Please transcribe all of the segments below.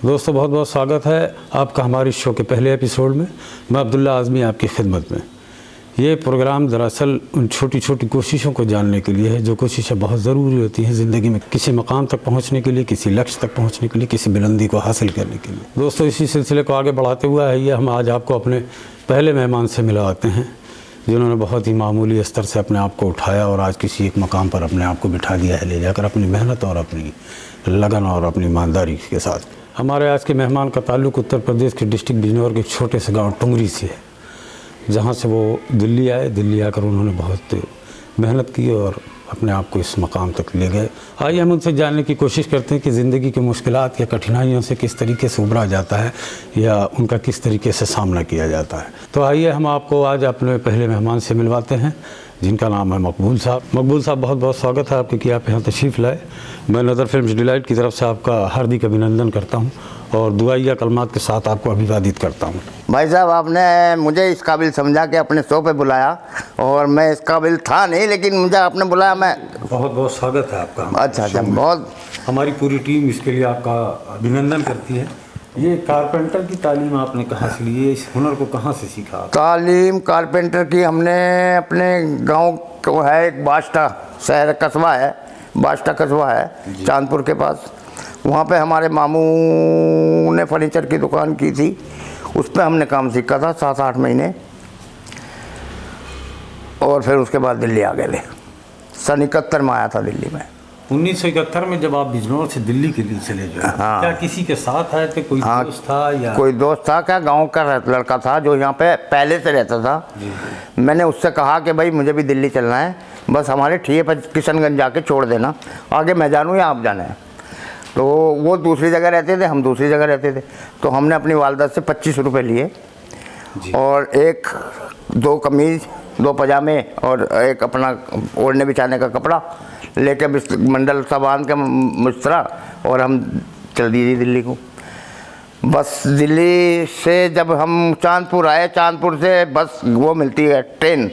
दोस्तों बहुत बहुत स्वागत है आपका हमारे शो के पहले एपिसोड में। मैं अब्दुल्ला आज़मी आपकी खिदमत में। ये प्रोग्राम दरअसल उन छोटी छोटी कोशिशों को जानने के लिए है जो कोशिशें बहुत ज़रूरी होती हैं ज़िंदगी में, किसी मकाम तक पहुंचने के लिए, किसी लक्ष्य तक पहुंचने के लिए, किसी बुलंदी को हासिल करने के लिए। दोस्तों इसी सिलसिले को आगे बढ़ाते हुए आइए हम आज आपको अपने पहले मेहमान से मिलवाते हैं जिन्होंने बहुत ही मामूली स्तर से अपने आप को उठाया और आज किसी एक मकाम पर अपने आप को बिठा दिया है, ले जाकर अपनी मेहनत और अपनी लगन और अपनी ईमानदारी के साथ। हमारे आज के मेहमान का ताल्लुक़ उत्तर प्रदेश के डिस्ट्रिक्ट बिजनौर के छोटे से गांव टुंगरी से है, जहां से वो दिल्ली आए। दिल्ली आकर उन्होंने बहुत मेहनत की और अपने आप को इस मकाम तक ले गए। आइए हम उनसे जानने की कोशिश करते हैं कि ज़िंदगी की मुश्किलात या कठिनाइयों से किस तरीके से उभरा जाता है या उनका किस तरीके से सामना किया जाता है। तो आइए हम आपको आज अपने पहले मेहमान से मिलवाते हैं जिनका नाम है मकबूल साहब। मकबूल साहब बहुत बहुत स्वागत है आपके कि आप यहाँ तशरीफ़ लाए। मैं नज़र फिल्म्स डिलाइट की तरफ से आपका हार्दिक अभिनंदन करता हूँ और दुआइया कलमात के साथ आपको अभिवादित करता हूँ। भाई साहब, आपने मुझे इस काबिल समझा के अपने शो पे बुलाया और मैं इस काबिल था नहीं, लेकिन मुझे आपने बुलाया। मैं बहुत बहुत स्वागत है आपका। अच्छा, बहुत हमारी पूरी टीम इसके लिए आपका अभिनंदन करती है। ये कारपेंटर की तालीम आपने कहाँ से ली, इस हुनर को कहाँ से सीखा? तालीम कारपेंटर की हमने अपने गांव को है, एक बास्टा शहर कस्बा है, बास्टा कस्बा है चांदपुर के पास। वहाँ पे हमारे मामू ने फर्नीचर की दुकान की थी, उस पर हमने काम सीखा था 7-8 महीने और फिर उसके बाद दिल्ली आ गए। सन 71 में आया था दिल्ली में। 1971 में जब आप बिजनौर से दिल्ली के लिए चले गए, हाँ। क्या किसी के साथ आए थे? कोई दोस्त था या कोई दोस्त था? क्या गांव का लड़का था जो यहाँ पे पहले से रहता था। मैंने उससे कहा कि भाई मुझे भी दिल्ली चलना है, बस हमारे ठिये पर किशनगंज जाके छोड़ देना, आगे मैं जानूँ या आप जाना है। तो वो दूसरी जगह रहते थे, हम दूसरी जगह रहते थे। तो हमने अपनी वालदा से 25 रुपये लिए और 1-2 कमीज़, 2 पजामे और एक अपना ओढ़ने बिछाने का कपड़ा लेके मंडल सा बांध के मुस्तरा और हम चल दिए दिल्ली को। बस दिल्ली से जब हम चांदपुर आए, चांदपुर से बस वो मिलती है ट्रेन,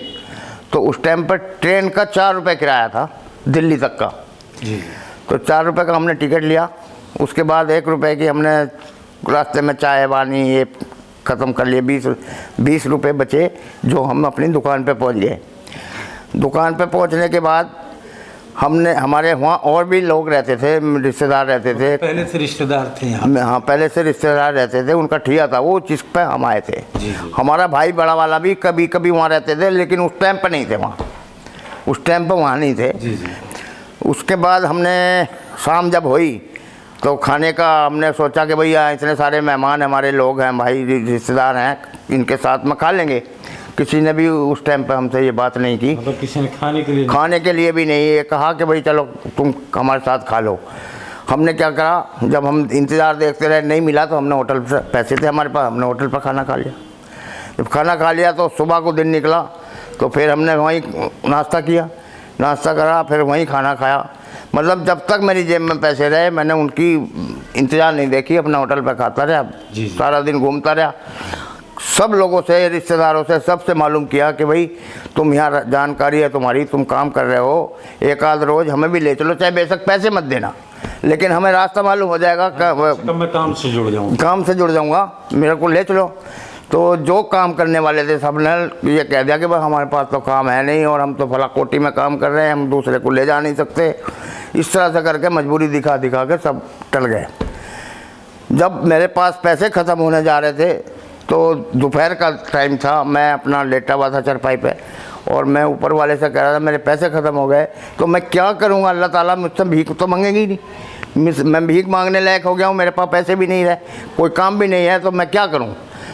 तो उस टाइम पर ट्रेन का 4 रुपये किराया था दिल्ली तक का। तो 4 रुपये का हमने टिकट लिया। उसके बाद 1 रुपये की हमने रास्ते में चाय पानी ये ख़त्म कर लिए। 20 रुपये बचे जो हम अपनी दुकान पे पहुंच गए। दुकान पे पहुंचने के बाद हमने, हमारे वहाँ और भी लोग रहते थे, रिश्तेदार रहते थे। पहले से रिश्तेदार थे यहाँ? हाँ, पहले से रिश्तेदार रहते थे, उनका ठिया था वो, जिस पे हम आए थे। हमारा भाई बड़ा वाला भी कभी कभी वहाँ रहते थे, लेकिन उस टाइम पर नहीं थे वहाँ, उस टाइम पर वहाँ नहीं थे। उसके बाद हमने शाम जब हुई तो खाने का हमने सोचा कि भैया इतने सारे मेहमान हमारे लोग हैं, भाई रिश्तेदार हैं, इनके साथ में खा लेंगे। किसी ने भी उस टाइम पे हमसे ये बात नहीं की, मतलब किसी ने खाने के लिए भी नहीं ये कहा कि भाई चलो तुम हमारे साथ खा लो। हमने क्या करा, जब हम इंतज़ार देखते रहे नहीं मिला तो हमने होटल पर, पैसे थे हमारे पास, हमने होटल पर खाना खा लिया। जब खाना खा लिया तो सुबह को दिन निकला तो फिर हमने वहीं नाश्ता किया, नाश्ता करा, फिर वहीं खाना खाया। मतलब जब तक मेरी जेब में पैसे रहे मैंने उनकी इंतज़ार नहीं देखी, अपना होटल पर खाता रहा, सारा दिन घूमता रहा। सब लोगों से, रिश्तेदारों से, सबसे मालूम किया कि भाई तुम यहाँ जानकारी है तुम्हारी, तुम काम कर रहे हो, एक आध रोज़ हमें भी ले चलो, चाहे बेशक पैसे मत देना, लेकिन हमें रास्ता मालूम हो जाएगा। मैं काम से जुड़ जाऊँगा, मेरे को ले चलो। तो जो काम करने वाले थे सब ने ये कह दिया कि भाई हमारे पास तो काम है नहीं और हम तो फला कोटी में काम कर रहे हैं, हम दूसरे को ले जा नहीं सकते। इस तरह से करके मजबूरी दिखा दिखा के सब टल गए। जब मेरे पास पैसे ख़त्म होने जा रहे थे तो दोपहर का टाइम था, मैं अपना लेटा हुआ था चारपाई पे और मैं ऊपर वाले से कह रहा था मेरे पैसे ख़त्म हो गए तो मैं क्या करूँगा, अल्लाह ताला मुझसे भीख तो मांगेगी नहीं, मैं भीख मांगने लायक हो गया हूँ, मेरे पास पैसे भी नहीं रहे, कोई काम भी नहीं है, तो मैं क्या करूँ।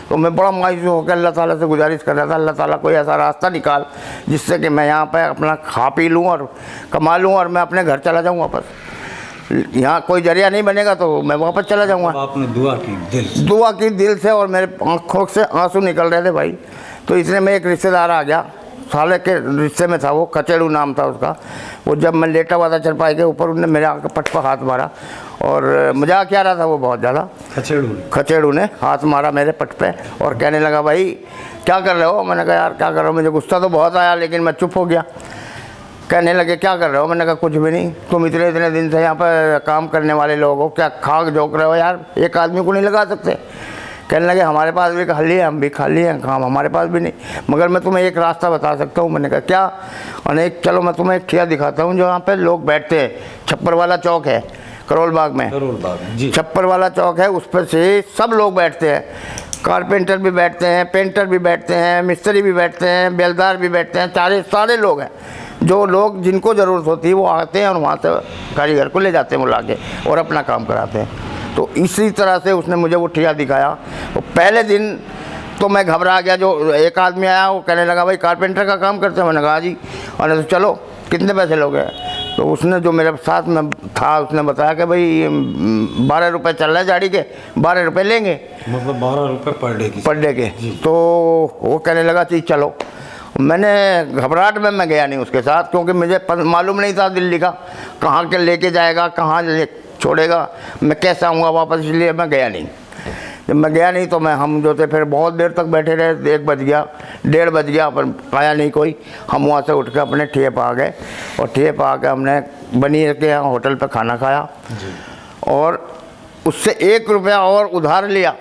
तो मैं बड़ा मायूस होकर अल्लाह ताला से गुजारिश कर रहा था, अल्लाह ताला कोई ऐसा रास्ता निकाल जिससे कि मैं यहाँ पे अपना खा पी लूँ और कमा लूँ और मैं अपने घर चला जाऊँ वापस। यहाँ कोई जरिया नहीं बनेगा तो मैं वापस चला जाऊँगा। आपने दुआ की दिल से और मेरे आँखों से आंसू निकल रहे थे भाई। तो इसने में एक रिश्तेदार आ गया, साले के रिश्ते में था वो, खचेड़ू नाम था उसका। वो जब मैं लेटा हुआ था चरपाई के ऊपर, उन्होंने मेरे आँख पट पर हाथ मारा और मजाक क्या रहा था वो बहुत ज़्यादा। खचेड़ू ने हाथ मारा मेरे पट पे और कहने लगा भाई क्या कर रहे हो। मैंने कहा यार क्या कर रहा हूँ, मुझे गुस्सा तो बहुत आया लेकिन मैं चुप हो गया। कहने लगे क्या कर रहे हो? मैंने कहा कुछ भी नहीं, तुम इतने इतने दिन से यहाँ पर काम करने वाले लोग हो, क्या खाक झोंक रहे हो यार, एक आदमी को नहीं लगा सकते? कहने लगे हमारे पास भी खाली है, हम भी खाली हैं, काम हमारे पास भी नहीं, मगर मैं तुम्हें एक रास्ता बता सकता हूँ। मैंने कहा क्या? और एक चलो मैं तुम्हें एक ठिया दिखाता हूँ जो यहाँ पे लोग बैठते हैं, छप्पर वाला चौक है करोल बाग में, जी। छप्पर वाला चौक है, उस पर से सब लोग बैठते हैं, कारपेंटर भी बैठते हैं, पेंटर भी बैठते हैं, मिस्त्री भी बैठते हैं, बेलदार भी बैठते हैं, सारे लोग हैं। जो लोग जिनको ज़रूरत होती है वो आते हैं और वहाँ से कारीगर को ले जाते हैं बुला के और अपना काम कराते हैं। तो इसी तरह से उसने मुझे वो ठिया दिखाया। वो पहले दिन तो मैं घबरा गया। जो एक आदमी आया वो कहने लगा भाई कारपेंटर का काम करते हैं? मैंने कहा जी। और तो चलो कितने पैसे लोगे? तो उसने जो मेरे साथ में था उसने बताया कि भाई 12 रुपये चल रहा है झाड़ी के, 12 रुपये लेंगे, मतलब 12 रुपये पर डे के। तो वो कहने लगा चीज चलो। मैंने घबराहट में मैं गया नहीं उसके साथ, क्योंकि मुझे मालूम नहीं था दिल्ली का कहाँ के लेके जाएगा, कहाँ छोड़ेगा, मैं कैसे आऊँगा वापस, इसलिए मैं गया नहीं। जब मैं गया नहीं तो हम जो थे फिर बहुत देर तक बैठे रहे, 1 बज गया, 1:30 बज गया, पर आया नहीं कोई। हम वहाँ से उठ के अपने ठिए पर आ गए और ठिए पर आके हमने बनी के यहाँ होटल पे खाना खाया और उससे 1 रुपया और उधार लिया।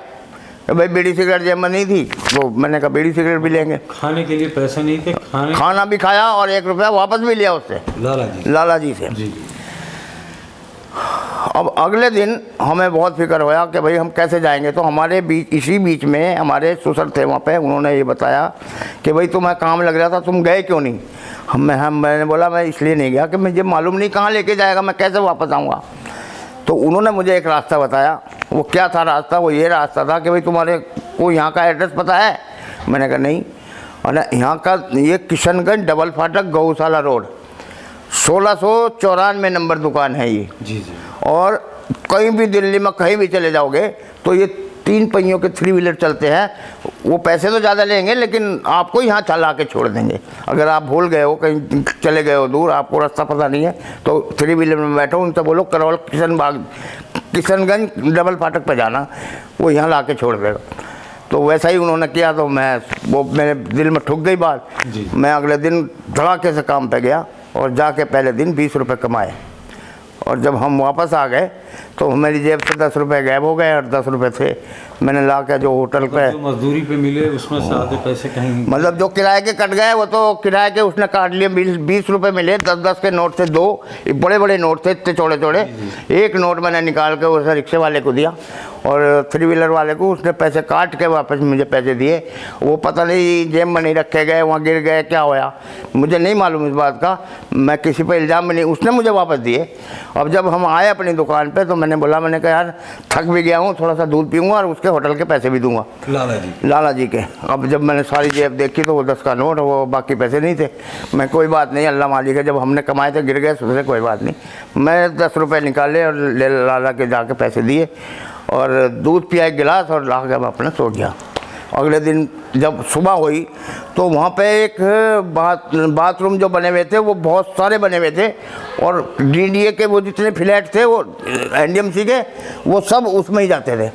भाई बीड़ी सिगरेट जेब में नहीं थी, तो मैंने कहा बीड़ी सिगरेट भी लेंगे। खाने के लिए पैसे नहीं थे, खाना भी खाया और 1 रुपया वापस भी लिया उससे, लाला जी से। जी। अब अगले दिन हमें बहुत फिक्र होया कि भाई हम कैसे जाएंगे। तो हमारे बीच, इसी बीच में हमारे ससुर थे वहाँ पे, उन्होंने ये बताया कि भाई तुम्हें काम लग रहा था, तुम गए क्यों नहीं? मैंने बोला मैं इसलिए नहीं गया कि मुझे मालूम नहीं कहाँ लेके जाएगा, मैं कैसे वापस आऊँगा। तो उन्होंने मुझे एक रास्ता बताया। वो क्या था रास्ता? वो ये रास्ता था कि भाई तुम्हारे को यहाँ का एड्रेस पता है? मैंने कहा नहीं। और यहाँ का ये किशनगंज डबल फाटक गौशाला रोड, 1694 नंबर दुकान है ये। जी। और कहीं भी दिल्ली में कहीं भी चले जाओगे तो ये 3 पहियों के 3 व्हीलर चलते हैं। वो पैसे तो ज़्यादा लेंगे लेकिन आपको यहाँ चला के छोड़ देंगे। अगर आप भूल गए हो, कहीं चले गए हो दूर, आपको रास्ता पता नहीं है, तो 3 व्हीलर में बैठो, उनसे बोलो करोल किशनगंज डबल फाटक पर जाना, वो यहाँ ला के छोड़ देगा। तो वैसा ही उन्होंने किया। तो वो मेरे दिल में ठुक गई बात। मैं अगले दिन धड़ाके से काम पे गया और जाके पहले दिन 20 रुपये कमाए। और जब हम वापस आ गए तो मेरी जेब से 10 रुपये गायब हो गए और 10 रुपये थे। मैंने ला के जो होटल पे जो मजदूरी पे मिले उसमें से आधे पैसे कहीं, मतलब जो किराए के कट गए वो तो किराए के उसने काट लिए। 20 रुपये मिले, 10-10 के नोट थे, 2 बड़े बड़े नोट थे, इतने चौड़े चौड़े। एक नोट मैंने निकाल के उसे रिक्शे वाले को दिया और 3 व्हीलर वाले को, उसने पैसे काट के वापस मुझे पैसे दिए। वो पता नहीं जेब में नहीं रखे गए, वहाँ गिर गए, क्या होया मुझे नहीं मालूम इस बात का। मैं किसी पर इल्ज़ाम में नहीं, उसने मुझे वापस दिए। अब जब हम आए अपनी दुकान पे तो मैंने बोला, मैंने कहा यार थक भी गया हूँ, थोड़ा सा दूध पीऊँगा और उसके होटल के पैसे भी दूंगा, लाला जी के। अब जब मैंने सारी जेब देखी तो वो 10 का नोट, वो बाकी पैसे नहीं थे। मैं कोई बात नहीं, अल्लाह मालिक है, जब हमने कमाए थे गिर गए, सुधरे, कोई बात नहीं। मैं 10 रुपये निकाले और लाला के जाके पैसे दिए और दूध पिया 1 गिलास और ला के मैं अपना सो गया। अगले दिन जब सुबह हुई तो वहाँ पे एक बाथरूम जो बने हुए थे वो बहुत सारे बने हुए थे और DDA के वो जितने फ्लैट थे वो NDMC के, वो सब उसमें ही जाते थे।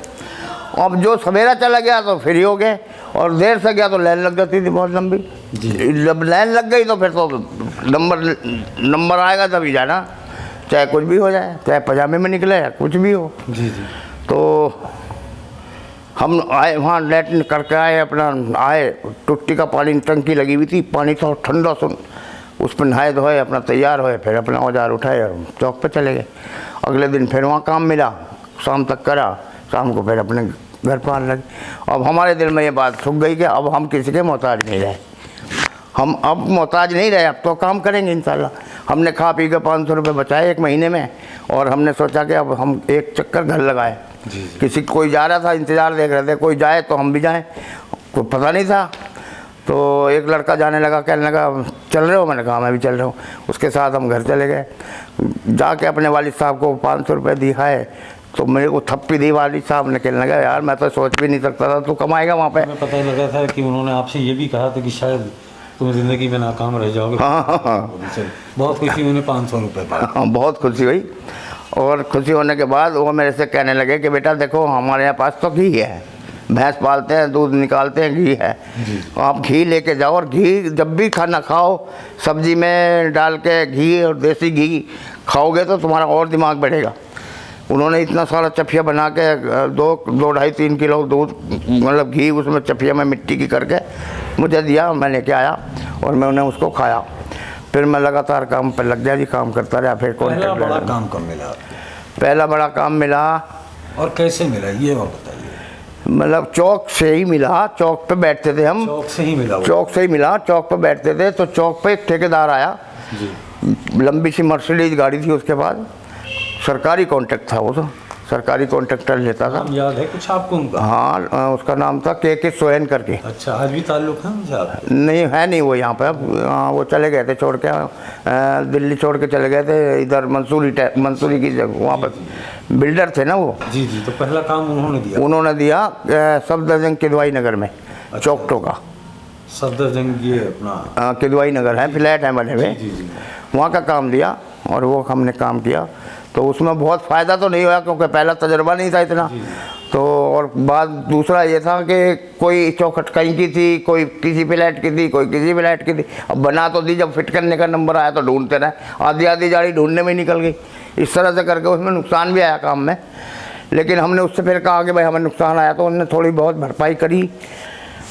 अब जो सवेरा चला गया तो फ्री हो गए और देर से गया तो लाइन लग जाती थी बहुत लंबी। जब लाइन लग गई तो फिर तो नंबर आएगा तभी जाना, चाहे कुछ भी हो जाए, चाहे पजामे में निकले या कुछ भी हो। तो हम आए वहाँ, लैट्रिन करके आए, अपना आए, टुट्टी का पानी टंकी लगी हुई थी, पानी था ठंडा सुन, उस पर नहाए धोए, अपना तैयार हुए, फिर अपना औजार उठाए और चौक पे चले गए। अगले दिन फिर वहाँ काम मिला, शाम तक करा, शाम को फिर अपने घर पर आने लगे। अब हमारे दिल में ये बात छुप गई कि अब हम किसी के मोहताज नहीं रहे, हम अब मोहताज नहीं रहे, अब तो काम करेंगे इंशाल्लाह। हमने खा पी के 500 रुपये बचाए 1 महीने में और हमने सोचा कि अब हम एक चक्कर घर लगाए। किसी कोई जा रहा था, इंतज़ार देख रहे थे, कोई जाए तो हम भी जाएं, कोई पता नहीं था। तो एक लड़का जाने लगा, कहने लगा चल रहे हो? मैंने कहा मैं भी चल रहा हूँ। उसके साथ हम घर चले गए। जाके अपने वालिद साहब को 500 रुपये दिखाए तो मेरे को थप्पी दी वालिद साहब ने। कहने लगा यार मैं तो सोच भी नहीं सकता था तू कमाएगा वहाँ पे। पता लगा था कि उन्होंने आपसे ये भी कहा था कि शायद तुम ज़िंदगी में नाकाम रह जाओगे। हाँ। बहुत खुशी, उन्हें 500 रुपये पाए। हाँ, बहुत खुशी हुई। और खुशी होने के बाद वो मेरे से कहने लगे कि बेटा देखो हमारे यहाँ पास तो घी है, भैंस पालते हैं, दूध निकालते हैं, घी है। आप घी लेके जाओ और घी जब भी खाना खाओ सब्जी में डाल के घी और देसी घी खाओगे तो तुम्हारा और दिमाग बढ़ेगा। उन्होंने इतना सारा चफिया बना के 2-2.5-3 किलो दूध मतलब घी उसमें चफिया में मिट्टी की करके मुझे दिया, मैं लेके आया और मैं उन्हें उसको खाया। फिर मैं लगातार काम पर लग गया जी, काम करता रहा। फिर पहला बड़ा काम कब मिला आपको? पहला बड़ा काम मिला और कैसे मिला ये और बताइए। मतलब चौक से ही मिला, चौक पे बैठते थे हम। चौक से ही मिला? चौक से ही मिला, चौक पे बैठते थे तो चौक पे एक ठेकेदार आया जी। लंबी सी मर्सिडीज गाड़ी थी उसके पास, सरकारी कॉन्ट्रैक्ट था वो, तो सरकारी कॉन्ट्रैक्टर लेता था। नाम याद है कुछ आपको उनका? हाँ, उसका नाम था के सोहन करके। अच्छा, आज भी ताल्लुक है उनसे आपके? नहीं है, नहीं वो यहाँ पे अब वो चले गए थे छोड़ के, दिल्ली छोड़ के चले गए थे इधर मंसूरी की जगह, वहाँ पर बिल्डर थे ना वो। जी जी। तो पहला काम उन्होंने दिया? सफदरजंग किदवाई नगर में। अच्छा। चौकटो का सफदरजंग ये अपना किदवाई नगर है, फ्लैट है बने हुए, वहाँ का काम दिया और वो हमने काम किया। तो उसमें बहुत फ़ायदा तो नहीं हुआ क्योंकि पहला तजुर्बा नहीं था इतना। तो और बात दूसरा ये था कि कोई चौखट कहीं की थी, कोई किसी फ्लैट की थी, कोई किसी फ्लैट की थी। अब बना तो दी, जब फिट करने का नंबर आया तो ढूंढते रहे, आधी जाड़ी ढूंढने में ही निकल गई। इस तरह से करके उसमें नुकसान भी आया काम में। लेकिन हमने उससे फिर कहा कि भाई हमें नुकसान आया तो उन्होंने थोड़ी बहुत भरपाई करी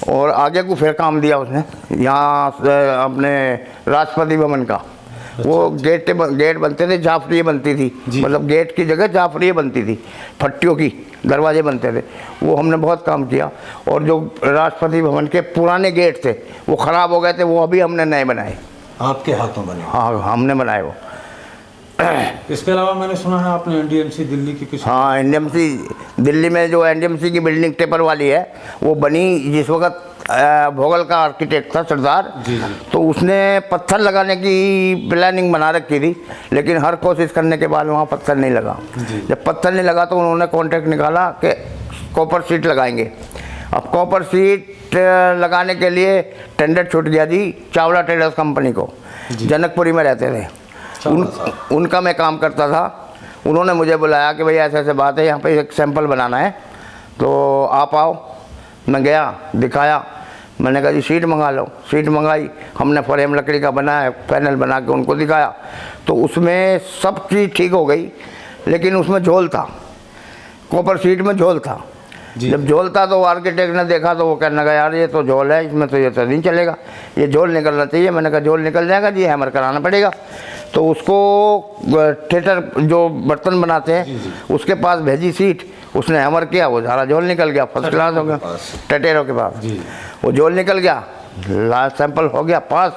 और आगे को फिर काम दिया उसने यहाँ अपने राष्ट्रपति भवन का। वो गेट बनते थे, जाफरियाँ बनती थी, मतलब गेट की जगह जाफरियाँ बनती थी, फट्टियों की दरवाजे बनते थे, वो हमने बहुत काम किया। और जो राष्ट्रपति भवन के पुराने गेट थे वो ख़राब हो गए थे, वो अभी हमने नए बनाए। आपके हाथों बने? हाँ, हमने बनाए वो। इसके अलावा मैंने सुना है आपने एनडीएमसी दिल्ली की कुछ? हाँ, एनडीएमसी दिल्ली में जो एनडीएमसी की बिल्डिंग टेपर वाली है वो बनी जिस वक्त भोगल का आर्किटेक्ट था सरदार। जी जी। तो उसने पत्थर लगाने की प्लानिंग बना रखी थी, लेकिन हर कोशिश करने के बाद वहाँ पत्थर नहीं लगा। जब पत्थर नहीं लगा तो उन्होंने कॉन्ट्रैक्ट निकाला कि कॉपर शीट लगाएंगे। अब कॉपर शीट लगाने के लिए टेंडर छूट गया जी चावला ट्रेडर्स कंपनी को, जनकपुरी में रहते थे। उनका मैं काम करता था। उन्होंने मुझे बुलाया कि भाई ऐसे ऐसे बात है, यहाँ पे एक सैंपल बनाना है तो आप आओ। मैं गया, दिखाया, मैंने कहा जी शीट मंगा लो। शीट मंगाई, हमने फ्रेम लकड़ी का बनाया, पैनल बना के उनको दिखाया। तो उसमें सब चीज़ ठीक हो गई, लेकिन उसमें झोल था, कॉपर शीट में झोल था। जब झोल था तो आर्किटेक्ट ने देखा तो वो कहने लगा यार ये तो झोल है, इसमें तो ये तो नहीं चलेगा, ये झोल निकलना चाहिए। मैंने कहा झोल निकल जाएगा जी, हैमर कराना पड़ेगा। तो उसको थिएटर जो बर्तन बनाते हैं उसके पास भेजी सीट, उसने हैमर किया, वो सारा झोल निकल गया, फर्स्ट क्लास हो गया। टटेरों के पास वो झोल निकल गया, लास्ट सैंपल हो गया पास,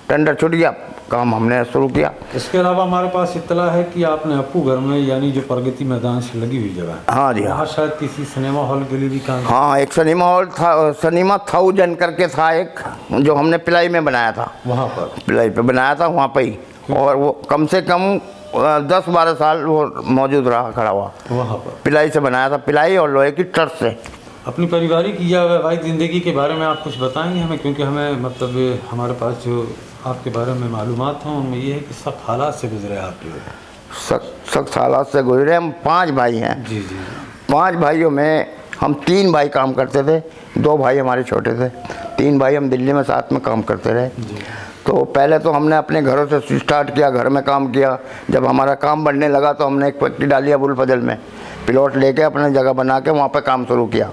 टेंडर छूट गया, काम हमने शुरू किया। इसके अलावा हमारे पास इत्तला है कि आपने अपू घर में यानी जो प्रगति मैदान से लगी हुई जगह, हाँ जी, वहाँ शायद किसी सिनेमा हॉल के लिए भी काम? हाँ, एक सिनेमा हॉल था, सिनेमा 1000 करके था एक, जो हमने पिलाई में बनाया था। वहाँ पर पिलाई पे बनाया था, वहाँ पे ही, और वो कम से कम 10-12 साल वो मौजूद रहा, खड़ा हुआ। वहाँ पर पिलाई से बनाया था, पिलाई और लोहे की ट्रस से। अपनी पारिवारिक या वैवाहिक ज़िंदगी के बारे में आप कुछ बताएंगे हमें, क्योंकि हमें मतलब हमारे पास जो आपके बारे में मालूमात हैं उनमें ये है कि सख्त हालात से गुजरे आप लोग। सख्त हालात से गुजरे। हम 5 भाई हैं। जी जी। 5 भाइयों में हम 3 भाई काम करते थे, 2 भाई हमारे छोटे थे, 3 भाई हम दिल्ली में साथ में काम करते रहे। तो पहले तो हमने अपने घरों से स्टार्ट किया, घर में काम किया। जब हमारा काम बढ़ने लगा तो हमने एक फैक्ट्री डाली अबुल फजल में, प्लॉट लेके अपने जगह बना के वहाँ पे काम शुरू किया,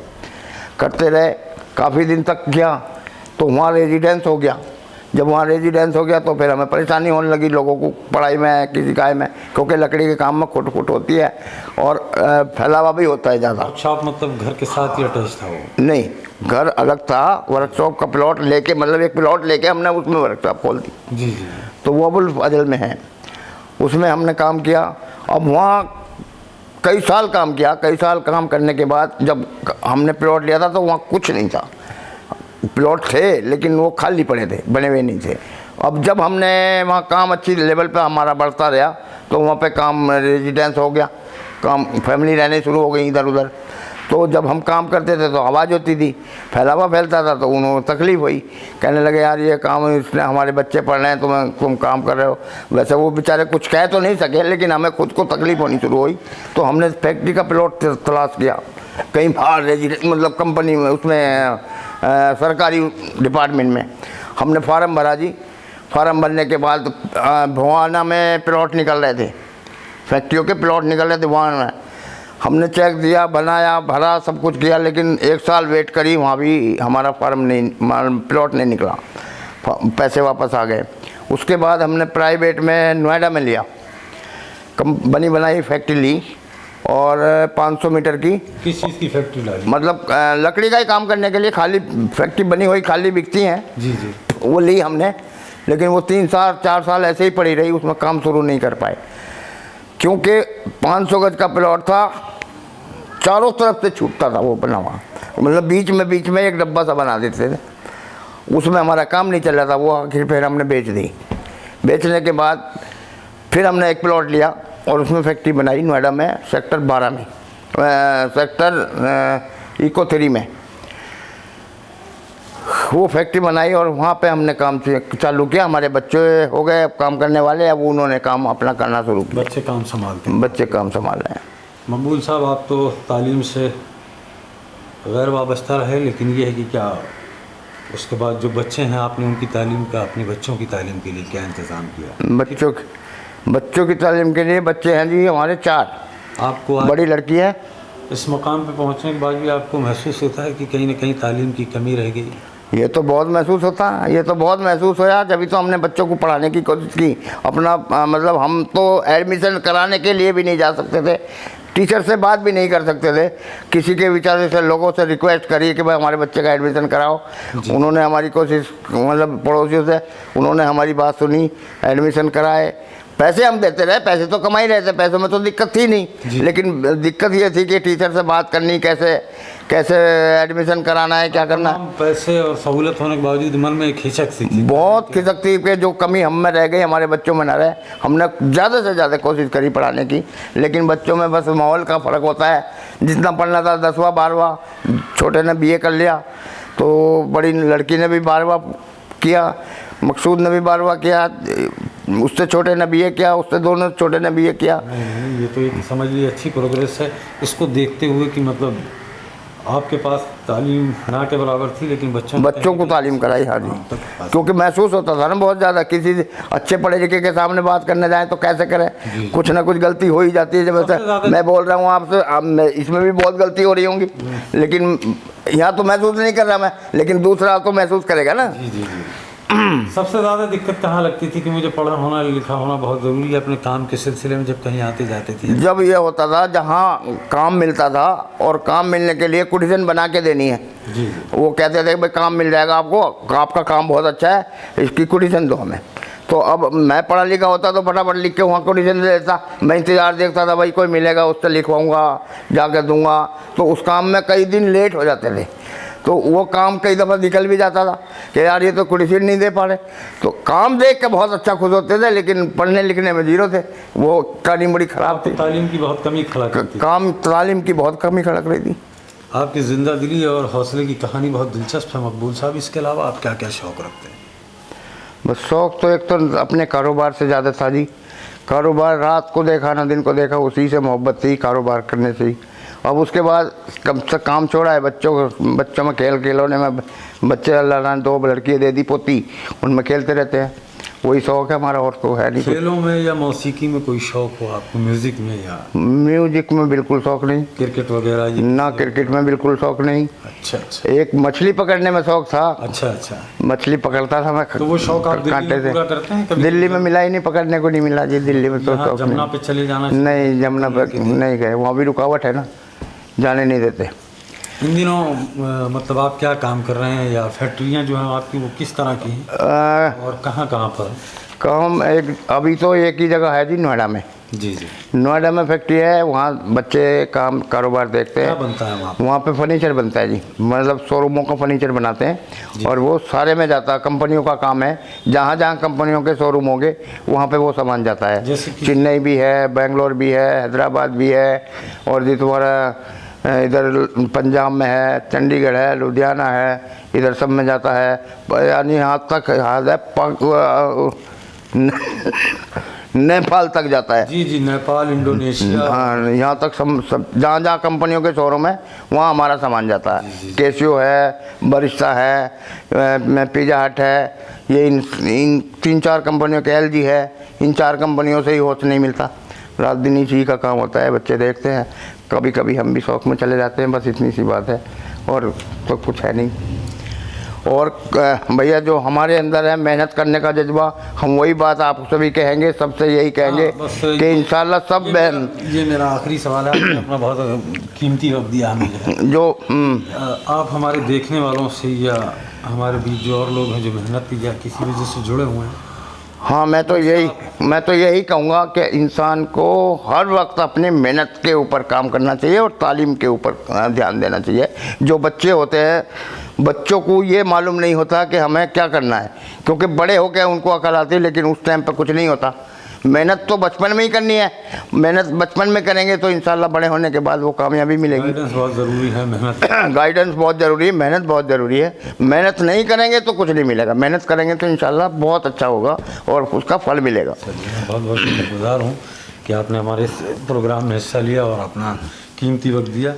करते रहे, काफ़ी दिन तक किया। तो वहाँ रेजिडेंस हो गया। जब वहाँ रेजिडेंस हो गया तो फिर हमें परेशानी होने लगी लोगों को पढ़ाई में, किसी काय में, क्योंकि लकड़ी के काम में खुट होती है और फैलावा भी होता है ज़्यादा। अच्छा, मतलब घर के साथ ही अटैच था वो? नहीं, घर अलग था, वर्कशॉप का प्लॉट लेके, मतलब एक प्लॉट लेके हमने उसमें वर्कशॉप खोल दी। जी जी। तो वो अबुल फजल में है, उसमें हमने काम किया। अब वहाँ कई साल काम किया। कई साल काम करने के बाद जब हमने प्लॉट लिया था तो वहाँ कुछ नहीं था, प्लॉट थे लेकिन वो खाली पड़े थे, बने हुए नहीं थे। अब जब हमने वहाँ काम अच्छी लेवल पे हमारा बढ़ता रहा तो वहाँ पे काम रेजिडेंस हो गया, काम फैमिली रहने शुरू हो गई इधर उधर। तो जब हम काम करते थे तो आवाज़ होती थी, फैलावा फैलता था, तो उन्होंने तकलीफ़ हुई, कहने लगे यार ये काम इसने, हमारे बच्चे पढ़ रहे हैं, तुम काम कर रहे हो। वैसे वो बेचारे कुछ कह तो नहीं सके, लेकिन हमें खुद को तकलीफ़ होनी शुरू हुई। तो हमने फैक्ट्री का प्लॉट तलाश किया, कहीं बाहर मतलब कंपनी में, उसमें सरकारी डिपार्टमेंट में। हमने फार्म भरा जी। फार्म भरने के बाद भवाना में प्लॉट निकल रहे थे, फैक्ट्रियों के प्लॉट निकल रहे थे वहाँ में। हमने चेक दिया, बनाया, भरा, सब कुछ किया, लेकिन 1 साल वेट करी, वहाँ भी हमारा प्लॉट नहीं निकला, पैसे वापस आ गए। उसके बाद हमने प्राइवेट में नोएडा में लिया, बनी बनाई फैक्ट्री ली, और 500 मीटर की। किस चीज़ की फैक्ट्री लाई? मतलब लकड़ी का ही काम करने के लिए, खाली फैक्ट्री बनी हुई खाली बिकती हैं जी जी। वो ली हमने, लेकिन वो 3 साल 4 साल ऐसे ही पड़ी रही, उसमें काम शुरू नहीं कर पाए, क्योंकि 500 गज का प्लॉट था, चारों तरफ से छूटता था वो बना हुआ, मतलब बीच में एक डब्बा सा बना देते थे, उसमें हमारा काम नहीं चल रहा था। वो आखिर फिर हमने बेच दी। बेचने के बाद फिर हमने एक प्लॉट लिया और उसमें फैक्ट्री बनाई नोएडा में, सेक्टर 12 में, सेक्टर इको 3 में वो फैक्ट्री बनाई, और वहाँ पे हमने काम चालू किया। हमारे बच्चे हो गए अब काम करने वाले, अब उन्होंने काम अपना करना शुरू किया। बच्चे काम संभालते हैं? बच्चे काम संभाल रहे हैं। मकबूल साहब, आप तो तालीम से गैर वाबस्ता रहे, लेकिन ये है कि क्या उसके बाद जो बच्चे हैं, आपने उनकी तालीम का, अपने बच्चों की तालीम के लिए क्या इंतज़ाम किया? बच्चों की तालीम के लिए बच्चे हैं जी हमारे 4। आपको बड़ी लड़की है। इस मकाम पे पहुंचने के बाद भी आपको महसूस होता है कि कहीं ना कहीं तालीम की कमी रह गई? ये तो बहुत महसूस होता है, ये तो बहुत महसूस होया, जब तो हमने बच्चों को पढ़ाने की कोशिश की अपना। मतलब हम तो एडमिशन कराने के लिए भी नहीं जा सकते थे, टीचर से बात भी नहीं कर सकते थे, किसी के विचार से लोगों से रिक्वेस्ट करी कि भाई हमारे बच्चे का एडमिशन कराओ। उन्होंने हमारी कोशिश, मतलब पड़ोसियों से उन्होंने हमारी बात सुनी, एडमिशन कराए। पैसे हम देते रहे, पैसे तो कमा ही रहे थे, पैसों में तो दिक्कत थी नहीं, लेकिन दिक्कत ये थी कि टीचर से बात करनी, कैसे एडमिशन कराना है, क्या करना है। पैसे और सहूलत होने के बावजूद मन में एक हिचक सी थी, बहुत खिचक थी कि जो कमी हम में रह गई हमारे बच्चों में ना रहे। हमने ज़्यादा से ज़्यादा कोशिश करी पढ़ाने की, लेकिन बच्चों में बस माहौल का फ़र्क होता है। जितना पढ़ना था 10वां 12वां, छोटे ने BA कर लिया, तो बड़ी लड़की ने भी 12वां किया, मकसूद ने भी 12वां किया, उससे छोटे ने BA किया, उससे दोनों छोटे ने BA किया। नहीं, ये तो एक समझ लीजिए अच्छी प्रोग्रेस है। इसको देखते हुए कि मतलब आपके पास तालीम ना के बराबर थी, लेकिन बच्चों को तालीम कराई। हाँ जी, क्योंकि महसूस होता था ना बहुत ज़्यादा, किसी अच्छे पढ़े लिखे के सामने बात करने जाए तो कैसे करें, कुछ ना कुछ गलती हो ही जाती है। जब मैं बोल रहा हूँ आपसे, इसमें भी बहुत गलती हो रही होंगी, लेकिन यहाँ तो महसूस नहीं कर रहा मैं, लेकिन दूसरा तो महसूस करेगा ना। जी जी जी। सबसे ज़्यादा दिक्कत कहाँ लगती थी कि मुझे पढ़ा होना लिखा होना बहुत ज़रूरी है अपने काम के सिलसिले में, जब कहीं आते जाते थे? जब ये होता था जहाँ काम मिलता था, और काम मिलने के लिए कोटेशन बना के देनी है जी। वो कहते थे भाई काम मिल जाएगा आपको, आपका काम बहुत अच्छा है, इसकी कोटेशन दो हमें। तो अब मैं पढ़ा लिखा होता तो फटाफट लिख के वहाँ कोटेशन दे देता। मैं इंतज़ार देखता था भाई कोई मिलेगा, उससे लिखवाऊँगा, जाकर दूँगा, तो उस काम में कई दिन लेट हो जाते थे। तो वो काम कई दफ़ा निकल भी जाता था कि यार ये तो कोटेशन नहीं दे पा रहे। तो काम देख के बहुत अच्छा खुश होते थे, लेकिन पढ़ने लिखने में जीरो थे। वो तालीम बड़ी ख़राब थी, तालीम की बहुत कमी खड़क थी। तालीम की बहुत कमी खड़क रही थी। आपकी ज़िंदा दिली और हौसले की कहानी बहुत दिलचस्प है मकबूल साहब। इसके अलावा आप क्या क्या शौक़ रखते हैं? बस शौक़ तो एक तो अपने कारोबार से ज़्यादा था जी। कारोबार रात को देखा ना दिन को देखा, उसी से मोहब्बत थी, कारोबार करने से ही। अब उसके बाद कब से काम छोड़ा है, बच्चों में खिलौने में बच्चे, अल्लाह ने 2 लड़कियाँ दे दी पोती, उनमें खेलते रहते हैं, वही शौक़ है हमारा, और तो है नहीं। खेलों में या मौसीकी में कोई शौक़ हो आपको? म्यूज़िक में या? म्यूजिक में बिल्कुल शौक़ नहीं। क्रिकेट वगैरह? ना, क्रिकेट में बिल्कुल शौक़ नहीं। अच्छा अच्छा। एक मछली पकड़ने में शौक़ था। अच्छा अच्छा। मछली पकड़ता था मैं। तो वो शौक़ आप दिल्ली में पूरा करते हैं कभी? दिल्ली में मिला ही नहीं, पकड़ने को नहीं मिला जी दिल्ली में। तो शौक़ जमुना पे चले जाना? नहीं, जमुना पे नहीं गए, वहाँ भी रुकावट है ना, जाने नहीं देते। इन दिनों मतलब आप क्या काम कर रहे हैं, या फैक्ट्रियाँ जो हैं आपकी वो किस तरह की हैं और कहाँ पर? काम अभी तो एक ही जगह है जी, नोएडा में। जी जी। नोएडा में फैक्ट्री है, वहाँ बच्चे कारोबार देखते हैं। क्या बनता है वहाँ? वहाँ पे फर्नीचर बनता है जी, मतलब शोरूमों का फर्नीचर बनाते हैं, और वो सारे में जाता है, कंपनियों का काम है। जहाँ जहाँ कंपनियों के शोरूम होंगे वहाँ पे वो सामान जाता है। चेन्नई भी है, बेंगलोर भी है, हैदराबाद भी है, और जी तुम्हारा इधर पंजाब में है, चंडीगढ़ है, लुधियाना है, इधर सब में जाता है। यानी यहाँ तक नेपाल तक जाता है। जी जी, नेपाल, इंडोनेशिया। हाँ, यहाँ तक सब जहाँ जहाँ कंपनियों के शोरूम है वहाँ हमारा सामान जाता है। कैसियो है, बरिस्टा है, पिज़्ज़ा हट है, ये इन 3-4 कंपनियों के, LG है, इन 4 कंपनियों से ही होश नहीं मिलता। रात दिन इसी का काम होता है, बच्चे देखते हैं, कभी कभी हम भी शौक में चले जाते हैं, बस इतनी सी बात है, और तो कुछ है नहीं। और भैया जो हमारे अंदर है मेहनत करने का जज्बा, हम वही बात आपसे भी कहेंगे, सबसे यही कहेंगे कि इंशाल्लाह सब ये मेरा आखिरी सवाल है। आपने अपना बहुत कीमती वक्त दिया हमें। जो आप हमारे देखने वालों से या हमारे बीच जो और लोग हैं जो मेहनत की या किसी वजह से जुड़े हुए हैं, हाँ, मैं तो यही कहूँगा कि इंसान को हर वक्त अपनी मेहनत के ऊपर काम करना चाहिए और तालीम के ऊपर ध्यान देना चाहिए। जो बच्चे होते हैं, बच्चों को ये मालूम नहीं होता कि हमें क्या करना है, क्योंकि बड़े हो गए उनको अकल आती है, लेकिन उस टाइम पे कुछ नहीं होता। मेहनत तो बचपन में ही करनी है, मेहनत बचपन में करेंगे तो इंशाल्लाह बड़े होने के बाद वो कामयाबी मिलेगी। गाइडेंस बहुत ज़रूरी है, मेहनत गाइडेंस बहुत ज़रूरी है, मेहनत बहुत ज़रूरी है। मेहनत नहीं करेंगे तो कुछ नहीं मिलेगा, मेहनत करेंगे तो इंशाल्लाह बहुत अच्छा होगा और उसका फल मिलेगा। बहुत बहुत शुक्रगुजार हूँ कि आपने हमारे इस प्रोग्राम में हिस्सा लिया और अपना कीमती वक्त दिया।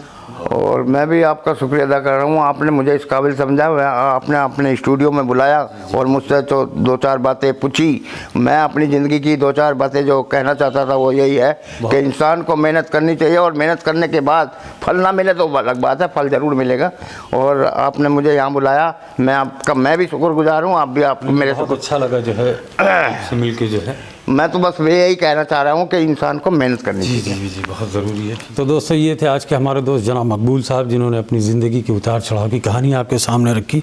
और मैं भी आपका शुक्रिया अदा कर रहा हूँ, आपने मुझे इस काबिल समझा, आपने अपने स्टूडियो में बुलाया और मुझसे तो 2-4 बातें पूछी। मैं अपनी ज़िंदगी की 2-4 बातें जो कहना चाहता था वो यही है कि इंसान को मेहनत करनी चाहिए, और मेहनत करने के बाद फल ना मिले तो अलग बात है, फल ज़रूर मिलेगा। और आपने मुझे यहाँ बुलाया, मैं भी शुक्रगुजार हूँ। आप भी, आपको मेरे से अच्छा लगा जो है मिल के जो है। मैं तो बस यही कहना चाह रहा हूँ कि इंसान को मेहनत करनी चाहिए। जी, बहुत ज़रूरी है। तो दोस्तों, ये थे आज के हमारे दोस्त जनाब मकबूल साहब, जिन्होंने अपनी ज़िंदगी के उतार चढ़ाव की कहानी आपके सामने रखी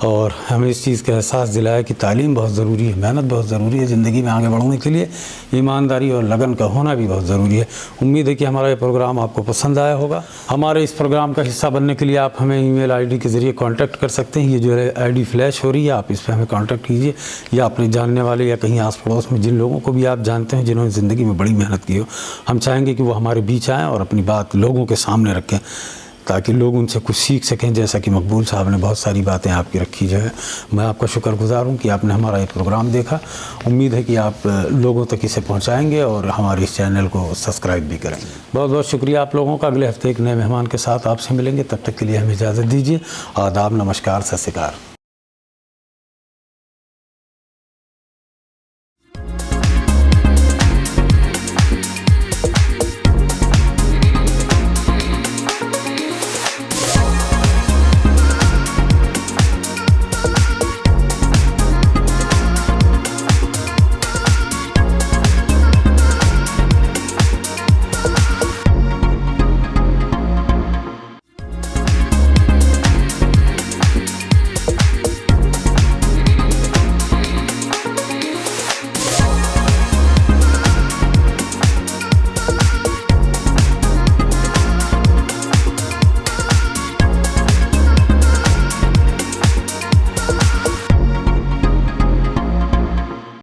और हमें इस चीज़ का एहसास दिलाया कि तालीम बहुत ज़रूरी है, मेहनत बहुत ज़रूरी है ज़िंदगी में आगे बढ़ने के लिए, ईमानदारी और लगन का होना भी बहुत ज़रूरी है। उम्मीद है कि हमारा ये प्रोग्राम आपको पसंद आया होगा। हमारे इस प्रोग्राम का हिस्सा बनने के लिए आप हमें ईमेल आईडी के ज़रिए कांटेक्ट कर सकते हैं। ये जो है आईडी फ्लैश हो रही है, आप इस पर हमें कांटेक्ट कीजिए, या अपने जानने वाले या कहीं आस पड़ोस में जिन लोगों को भी आप जानते हैं जिन्होंने ज़िंदगी में बड़ी मेहनत की हो, हम चाहेंगे कि वो हमारे बीच आएँ और अपनी बात लोगों के सामने रखें, ताकि लोग उनसे कुछ सीख सकें, जैसा कि मकबूल साहब ने बहुत सारी बातें आपकी रखी जो है। मैं आपका शुक्रगुजार हूँ कि आपने हमारा ये प्रोग्राम देखा। उम्मीद है कि आप लोगों तक इसे पहुँचाएँगे और हमारे इस चैनल को सब्सक्राइब भी करेंगे। बहुत बहुत शुक्रिया आप लोगों का। अगले हफ्ते एक नए मेहमान के साथ आपसे मिलेंगे, तब तक के लिए हमें इजाज़त दीजिए। आदाब, नमस्कार, सत श्री अकाल।